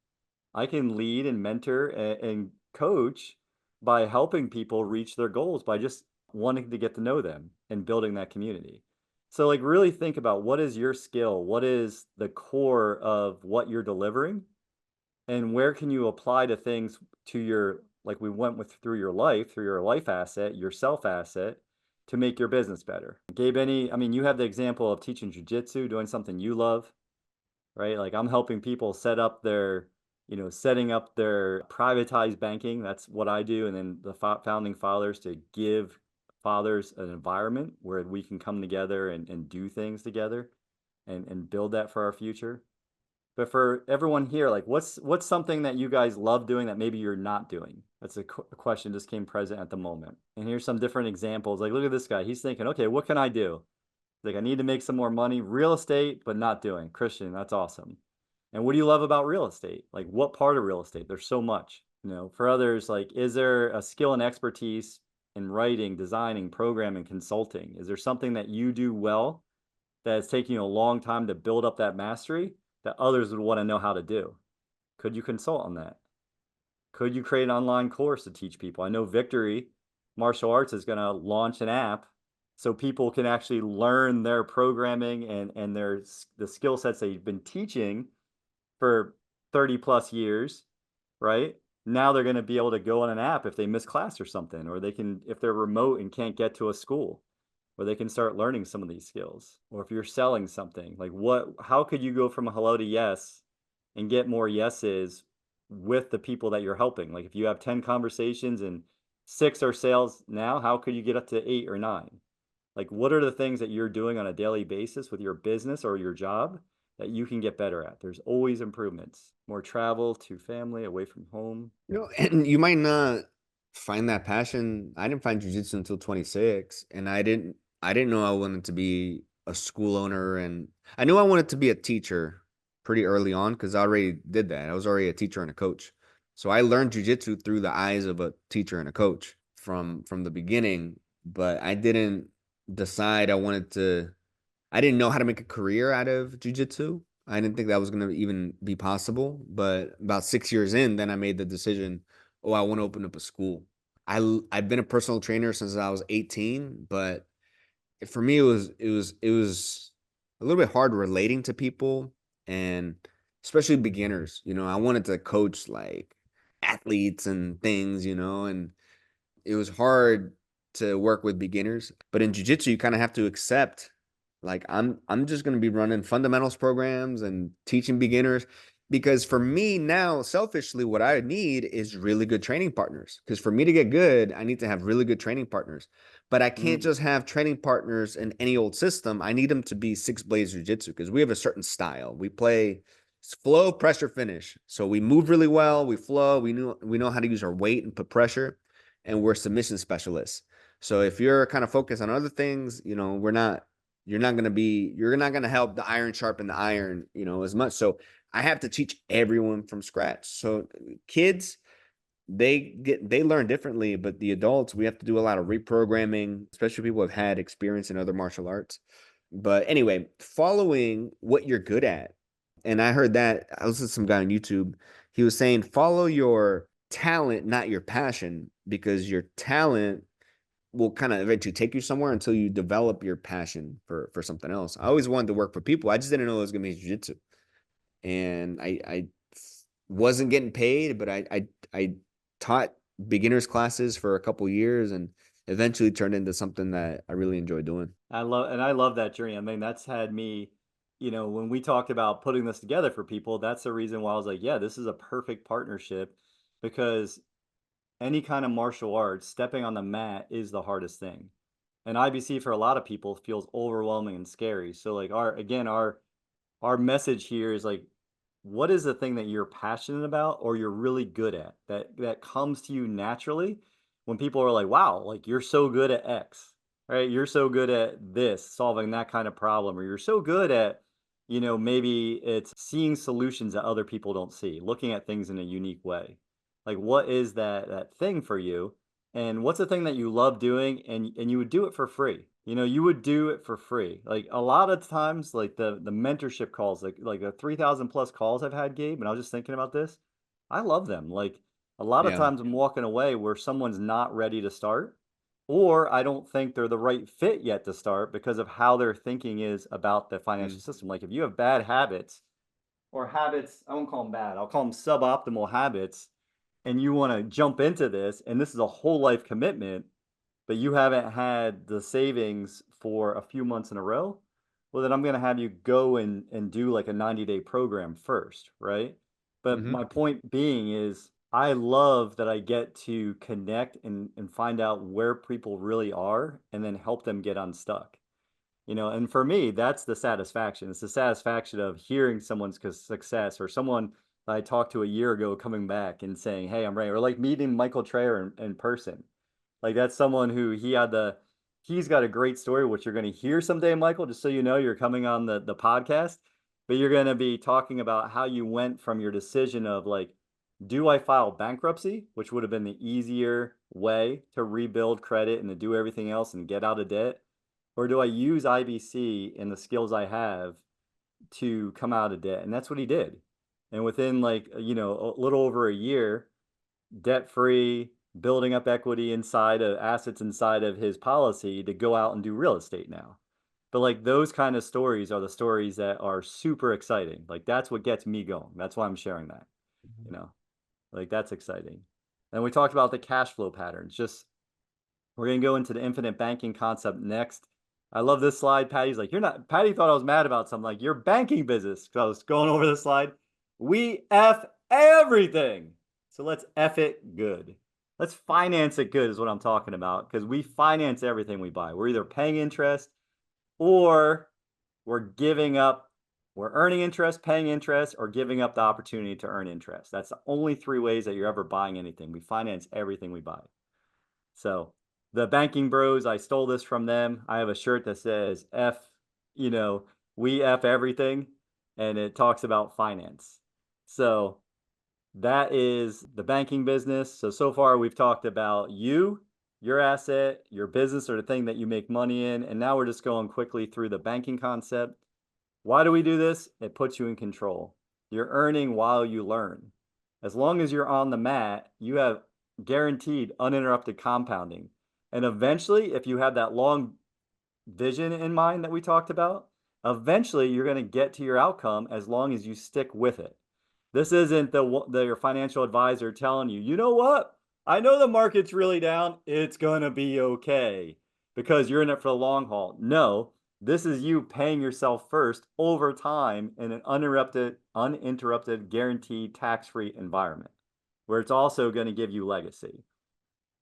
I can lead and mentor and coach by helping people reach their goals by just wanting to get to know them and building that community. So like really think about what is your skill? What is the core of what you're delivering? And where can you apply to things to your, like we went with through your life asset, your self asset to make your business better. Gabe, you have the example of teaching jujitsu, doing something you love, right? Like I'm helping people setting up their privatized banking. That's what I do. And then the founding fathers to give fathers an environment where we can come together and do things together. and build that for our future. But for everyone here, like what's something that you guys love doing that maybe you're not doing? That's a question just came present at the moment. And here's some different examples. Like, look at this guy. He's thinking, okay, what can I do? Like, I need to make some more money. Real estate, but not doing. Christian, that's awesome. And what do you love about real estate? Like, what part of real estate? There's so much. For others, like, is there a skill and expertise in writing, designing, programming, consulting? Is there something that you do well that it's taking you a long time to build up that mastery that others would want to know how to do? Could you consult on that? Could you create an online course to teach people? I know Victory Martial Arts is going to launch an app so people can actually learn their programming and the skill sets that you've been teaching for 30 plus years, right? Now they're going to be able to go on an app if they miss class or something, or they can, if they're remote and can't get to a school, or they can start learning some of these skills. Or if you're selling something, like how could you go from a hello to yes and get more yeses with the people that you're helping? Like if you have 10 conversations and 6 are sales now, how could you get up to 8 or 9? Like what are the things that you're doing on a daily basis with your business or your job that you can get better at? There's always improvements. More travel to family, away from home. And you might not find that passion. I didn't find jujitsu until 26, and I didn't know I wanted to be a school owner, and I knew I wanted to be a teacher pretty early on because I already did that. I was already a teacher and a coach. So I learned jujitsu through the eyes of a teacher and a coach from the beginning, but I didn't decide I didn't know how to make a career out of jujitsu. I didn't think that was going to even be possible. But about 6 years in, then I made the decision, oh, I want to open up a school. I've been a personal trainer since I was 18, but for me, it was a little bit hard relating to people, and especially beginners. I wanted to coach like athletes and things, and it was hard to work with beginners. But in jiu-jitsu, you kind of have to accept, like, I'm just going to be running fundamentals programs and teaching beginners, because for me now, selfishly, what I need is really good training partners. Because for me to get good, I need to have really good training partners. But I can't just have training partners in any old system. I need them to be Six Blades Jiu-Jitsu, because we have a certain style. We play flow, pressure, finish. So we move really well. We flow. We know how to use our weight and put pressure, and we're submission specialists. So if you're kind of focused on other things, you're not going to help the iron sharpen the iron, as much. So I have to teach everyone from scratch. So kids, they learn differently, but the adults, we have to do a lot of reprogramming, especially people who have had experience in other martial arts. But anyway, following what you're good at. And I heard that, I listened to some guy on YouTube. He was saying, follow your talent, not your passion, because your talent will kind of eventually take you somewhere until you develop your passion for something else. I always wanted to work for people. I just didn't know it was going to be jiu-jitsu. And I wasn't getting paid, but I taught beginners classes for a couple years, and eventually turned into something that I really enjoy doing. I love that journey. I mean, that's had me, when we talked about putting this together for people, that's the reason why I was like, yeah, this is a perfect partnership, because any kind of martial arts, stepping on the mat is the hardest thing. And IBC for a lot of people feels overwhelming and scary. So like our message here is like, what is the thing that you're passionate about or you're really good at that comes to you naturally when people are like, wow, like you're so good at X, right? You're so good at this, solving that kind of problem, or you're so good at, maybe it's seeing solutions that other people don't see, looking at things in a unique way. Like what is that thing for you? And what's the thing that you love doing and you would do it for free? You would do it for free. Like a lot of times, like the mentorship calls, like the 3,000 plus calls I've had, Gabe, and I was just thinking about this. I love them. Like a lot of Yeah. times I'm walking away where someone's not ready to start, or I don't think they're the right fit yet to start because of how their thinking is about the financial Mm. system. Like if you have bad habits or habits, I won't call them bad, I'll call them suboptimal habits, and you want to jump into this, and this is a whole life commitment, but you haven't had the savings for a few months in a row, well, then I'm going to have you go and do like a 90-day program first, right? But Hmm. my point being is, I love that I get to connect and find out where people really are and then help them get unstuck. And for me, that's the satisfaction. It's the satisfaction of hearing someone's success, or someone I talked to a year ago coming back and saying, "Hey, I'm ready," or like meeting Michael Trayer in person. Like that's someone who he's got a great story, which you're going to hear someday, Michael, just so you know, you're coming on the podcast, but you're going to be talking about how you went from your decision of like, do I file bankruptcy, which would have been the easier way to rebuild credit and to do everything else and get out of debt, or do I use IBC and the skills I have to come out of debt? And that's what he did. And within like, a little over a year, debt free, building up equity inside of assets inside of his policy to go out and do real estate now. But like those kind of stories are the stories that are super exciting. Like that's what gets me going. That's why I'm sharing that, you know, like that's exciting. And we talked about the cash flow patterns. Just we're going to go into the infinite banking concept next. I love this slide. Patty's like, Patty thought I was mad about something, like your banking business. Because I was going over the slide. We F everything. So let's F it good. Let's finance it good is what I'm talking about, because we finance everything we buy. We're either paying interest or we're earning interest, paying interest, or giving up the opportunity to earn interest. That's the only three ways that you're ever buying anything. We finance everything we buy. So the banking bros, I stole this from them. I have a shirt that says F, we F everything, and it talks about finance. So that is the banking business. So far we've talked about your asset, your business, or the thing that you make money in. And now we're just going quickly through the banking concept. Why do we do this? It puts you in control. You're earning while you learn. As long as you're on the mat, you have guaranteed uninterrupted compounding. And eventually, if you have that long vision in mind that we talked about, eventually you're going to get to your outcome as long as you stick with it. This isn't your financial advisor telling you, you know what? I know the market's really down. It's going to be okay because you're in it for the long haul. No, this is you paying yourself first over time in an uninterrupted, guaranteed tax-free environment where it's also going to give you legacy.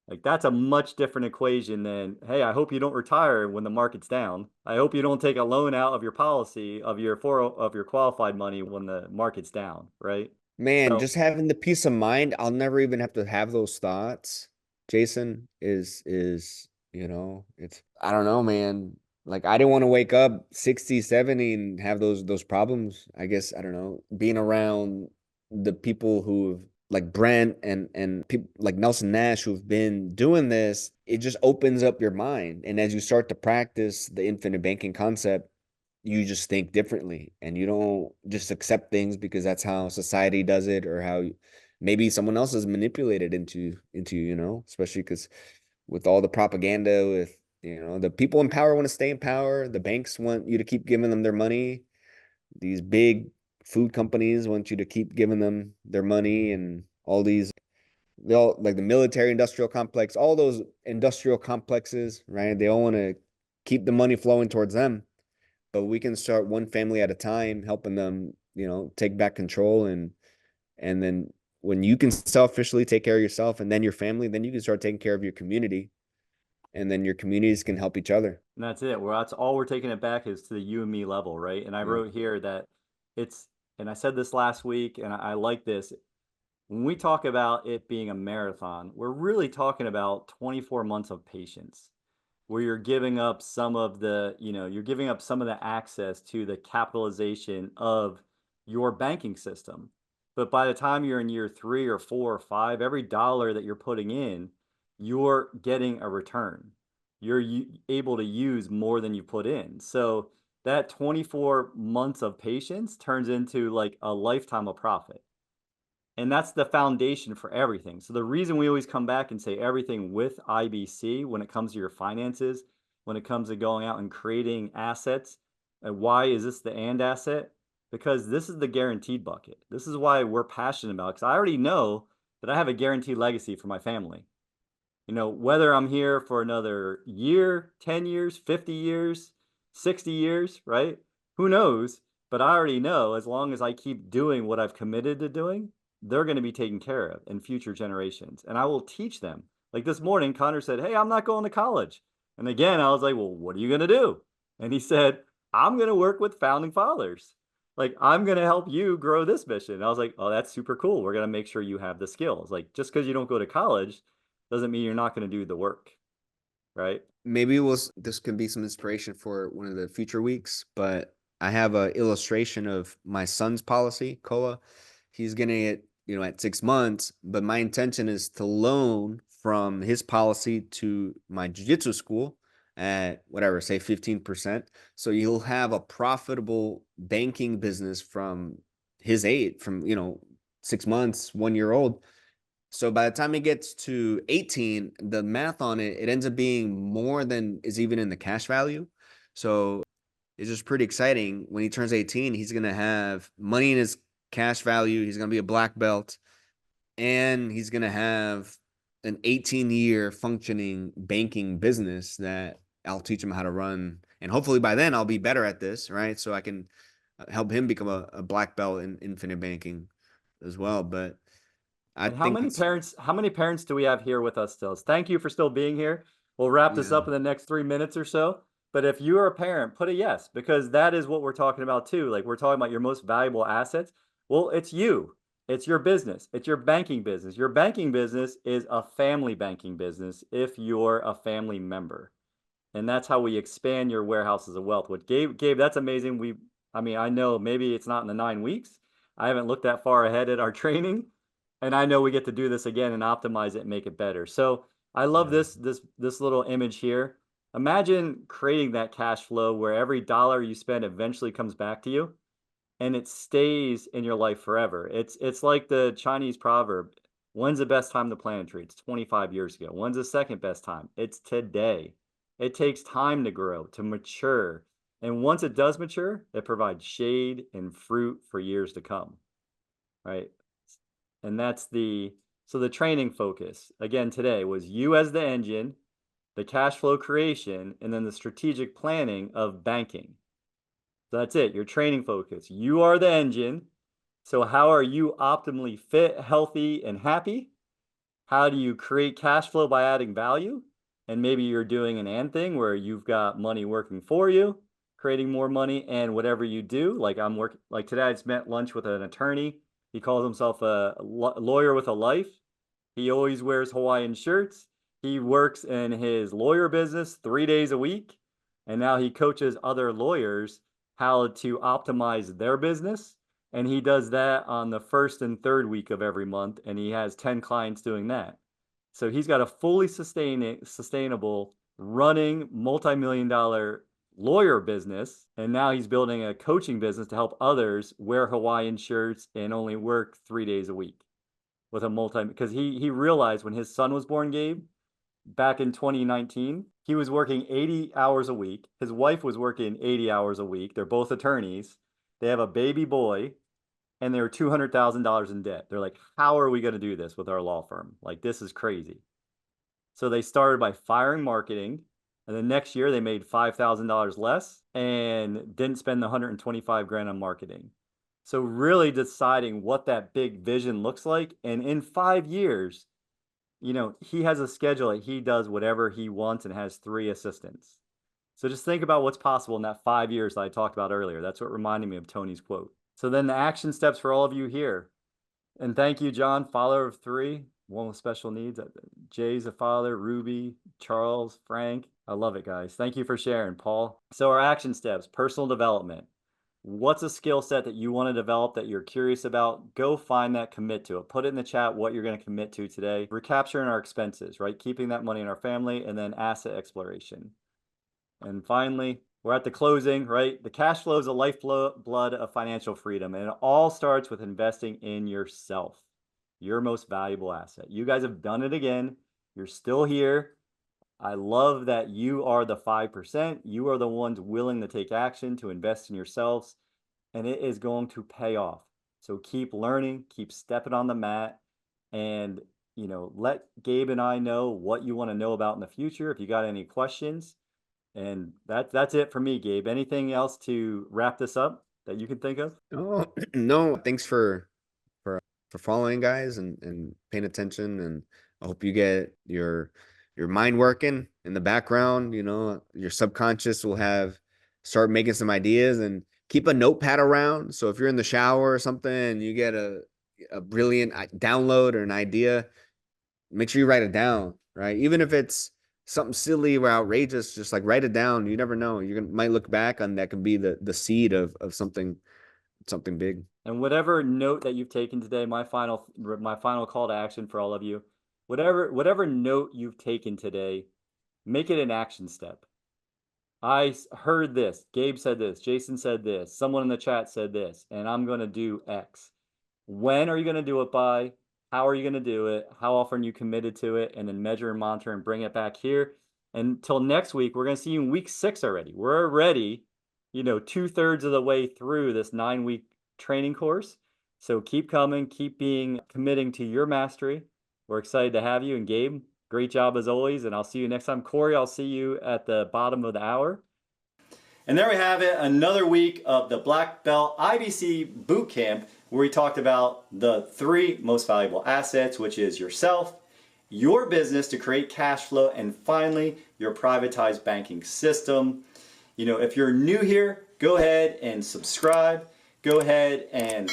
Like that's a much different equation than, hey, I hope you don't retire when the market's down. I hope you don't take a loan out of your policy of your qualified money when the market's down, right? Man, So just having the peace of mind, I'll never even have to have those thoughts. Jason it's I don't know, man. Like I didn't want to wake up 60, 70 and have those problems. I guess I don't know, being around the people who've like Brent and people like Nelson Nash who've been doing this, it just opens up your mind. And as you start to practice the infinite banking concept, you just think differently and you don't just accept things because that's how society does it or how maybe someone else is manipulated into especially because with all the propaganda with the people in power want to stay in power, the banks want you to keep giving them their money, these big food companies want you to keep giving them their money, and they all like the military industrial complex, all those industrial complexes, right? They all want to keep the money flowing towards them, but we can start one family at a time, helping them, take back control. And then when you can selfishly take care of yourself and then your family, then you can start taking care of your community. And then your communities can help each other. and that's it. Well, that's all we're taking it back is to the you and me level, right? And I Yeah. wrote here that and I said this last week, and I like this. When we talk about it being a marathon, we're really talking about 24 months of patience, where you're giving up you're giving up some of the access to the capitalization of your banking system. But by the time you're in year 3 or 4 or 5, every dollar that you're putting in, you're getting a return. You're able to use more than you put in. So that 24 months of patience turns into like a lifetime of profit. And that's the foundation for everything. So the reason we always come back and say everything with IBC when it comes to your finances, when it comes to going out and creating assets, and why is this the and asset? Because this is the guaranteed bucket. This is why we're passionate about it, because I already know that I have a guaranteed legacy for my family. Whether I'm here for another year, 10 years, 50 years, 60 years, right? Who knows? But I already know as long as I keep doing what I've committed to doing, they're going to be taken care of in future generations. And I will teach them. Like this morning, Connor said, "Hey, I'm not going to college." And again, I was like, "Well, what are you going to do?" And he said, I'm going to work with founding fathers. Like, I'm going to help you grow this mission. And I was like, oh, that's super cool. We're going to make sure you have the skills. Like, just because you don't go to college doesn't mean you're not going to do the work. Right. Maybe this could be some inspiration for one of the future weeks, but I have a illustration of my son's policy, Koa. He's getting it, at 6 months, but my intention is to loan from his policy to my jiu-jitsu school at whatever, say 15%. So you'll have a profitable banking business from his age, from, 6 months, 1 year old. So by the time he gets to 18, the math on it, it ends up being more than is even in the cash value. So it's just pretty exciting. When he turns 18, he's going to have money in his cash value. He's going to be a black belt, and he's going to have an 18-year functioning banking business that I'll teach him how to run. And hopefully by then I'll be better at this, right? So I can help him become a black belt in infinite banking as well. But I And how think many that's, parents, how many parents do we have here with us still? Thank you for still being here. We'll wrap this yeah. up in the next 3 minutes or so. But if you are a parent, put a yes, because that is what we're talking about too. Like, we're talking about your most valuable assets. Well, it's you. It's your business. It's your banking business. Your banking business is a family banking business if you're a family member. And that's how we expand your warehouses of wealth. What Gabe, that's amazing. I mean, I know maybe it's not in the 9 weeks. I haven't looked that far ahead at our training, and I know we get to do this again and optimize it and make it better. So I love Yeah. this little image here. Imagine creating that cash flow where every dollar you spend eventually comes back to you, and it stays in your life forever. It's like the Chinese proverb, when's the best time to plant a tree? It's 25 years ago. When's the second best time? It's today. It takes time to grow, to mature. And once it does mature, it provides shade and fruit for years to come, right? And so the training focus again today was you as the engine, the cash flow creation, and then the strategic planning of banking. So that's it, your training focus. You are the engine. So how are you optimally fit, healthy, and happy? How do you create cash flow by adding value? And maybe you're doing an and thing where you've got money working for you, creating more money, and whatever you do. Like I'm working, like today I spent lunch with an attorney. He calls himself a lawyer with a life. He always wears Hawaiian shirts. He works in his lawyer business 3 days a week. And now he coaches other lawyers how to optimize their business. And he does that on the first and third week of every month. And he has 10 clients doing that. So he's got a fully sustainable running multi-million-dollar lawyer business. And now he's building a coaching business to help others wear Hawaiian shirts and only work 3 days a week with a because he realized when his son was born, Gabe, back in 2019, he was working 80 hours a week. His wife was working 80 hours a week. They're both attorneys. They have a baby boy, and they were $200,000 in debt. They're like, how are we going to do this with our law firm? Like, this is crazy. So they started by firing marketing, and the next year they made $5,000 less and didn't spend the 125 grand on marketing. So really deciding what that big vision looks like. And in 5 years, he has a schedule that he does whatever he wants and has 3 assistants. So just think about what's possible in that 5 years that I talked about earlier. That's what reminded me of Tony's quote. So then the action steps for all of you here. And thank you, John, father of 3, one with special needs. Jay's a father, Ruby, Charles, Frank. I love it, guys. Thank you for sharing, Paul. So our action steps, personal development. What's a skill set that you want to develop that you're curious about? Go find that, commit to it. Put it in the chat what you're going to commit to today. Recapturing our expenses, right? Keeping that money in our family, and then asset exploration. And finally, we're at the closing, right? The cash flow is the lifeblood of financial freedom, and it all starts with investing in yourself, your most valuable asset. You guys have done it again. You're still here. I love that you are the 5%. You are the ones willing to take action to invest in yourselves, and it is going to pay off. So keep learning, keep stepping on the mat, and let Gabe and I know what you want to know about in the future if you got any questions. And that's it for me, Gabe. Anything else to wrap this up that you can think of? Oh, no, thanks for following, guys, and paying attention. And I hope you get your mind working in the background. Your subconscious will have start making some ideas, and keep a notepad around. So if you're in the shower or something and you get a brilliant download or an idea, make sure you write it down, right? Even if it's something silly or outrageous, just like write it down. You never know. You might look back on that, can be the seed of something big. And whatever note that you've taken today, my final call to action for all of you, whatever note you've taken today, make it an action step. I heard this, Gabe said this, Jason said this, someone in the chat said this, and I'm going to do X. When are you going to do it by? How are you going to do it? How often are you committed to it? And then measure and monitor and bring it back here. Until next week, we're going to see you in week 6 already. We're already, 2/3 of the way through this 9-week training course. So keep coming, keep committing to your mastery. We're excited to have you. And Gabe, great job as always. And I'll see you next time. Corey, I'll see you at the bottom of the hour. And there we have it, another week of the Black Belt IBC Bootcamp, where we talked about the 3 most valuable assets, which is yourself, your business to create cash flow, and finally, your privatized banking system. If you're new here, go ahead and subscribe. Go ahead and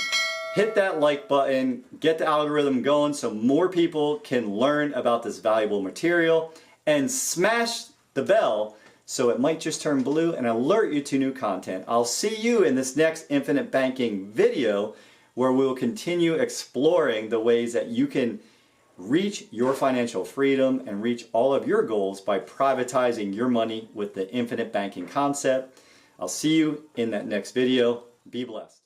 hit that like button, get the algorithm going so more people can learn about this valuable material, and smash the bell so it might just turn blue and alert you to new content. I'll see you in this next Infinite Banking video, where we will continue exploring the ways that you can reach your financial freedom and reach all of your goals by privatizing your money with the Infinite Banking concept. I'll see you in that next video. Be blessed.